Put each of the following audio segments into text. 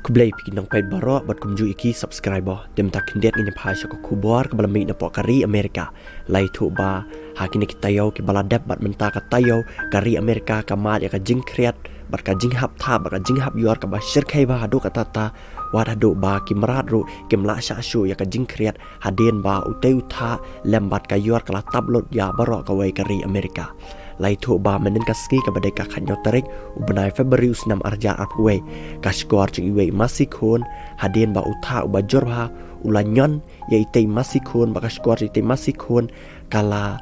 Kublai pikin nang paid barok bat kumju iki subscriber dem tak kendet ngin phai shako kubor ke balami na pokari Amerika lai thu ba hakini kitayo ki baladep bat menta katayo kari Amerika kamat ya ka jing kriat bat ka jing hap tha bat ka jing hap yor ka ba shir khai ba hadu katata wad hadu ba ki marat ru ki mla sha shu ya ka jing kriat hadien ba uteu tha lembat ka yor kala tablot ya barok ka wai kari Amerika lai thu ba menen kaski ka badai ka khanyo tarik ubenai Februari usnam arja apwe ka skor chung iwe masikon hadien ba utha uba jorba ulanyon ya itei masikon ba ka skor itei masikon kala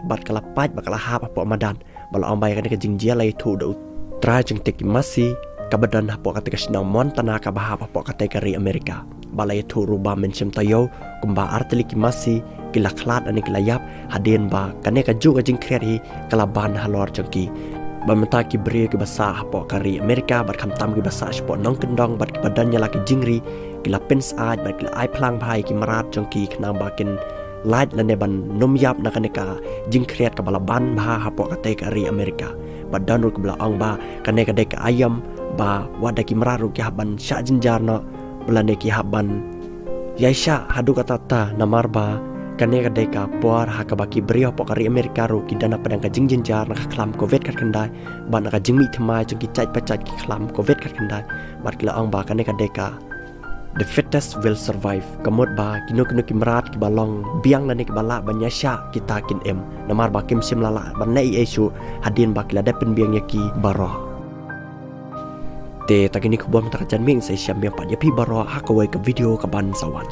bat kala paj ba kala hap apo madan bala ambai ka jingjia lai thu do tra chung tek masi ka badan apo ka tek snam montana ka ba hap apo ka tek ri Amerika balai thu ruba mencem tayo kumba artelik masi kila klat ani kila yap hadien ba kane ka juga jing kreat hi kala ban halor jengki bamenta ki bri ki basa hapo kari Amerika bat kham tam ki basa spot nong kendong bat badan nyala ki jingri kila pens aj bat kila ai plang bhai ki marat jengki khnang ba ken laj lane ban num yap na kane ka jing kreat ka bala ban bha hapo ka te kari Amerika badan ru ki bala ong ba kane ka dek ayam ba wada ki marat ru ki haban sha jinjar no belane ki haban yaisha hadu kata ta namar ba kane ka deka puar hakabaki brio pokari Amerika ro ki dana padang ka jingjin jar na khlam covid kat kandai ban ka jingmi thmai chung ki chai pachai ki khlam covid kat kandai bar kila ang ba kane ka deka the fittest will survive kamot ba kino ki marat ki balong biang na ni ki bala banya sha kita kin em namar ba kim sim lala ban nei esu hadin ba kila depen biang yaki baro te takini kubom takajan ming sai syam yang pa yapi baro hakawai ka video ka ban sawan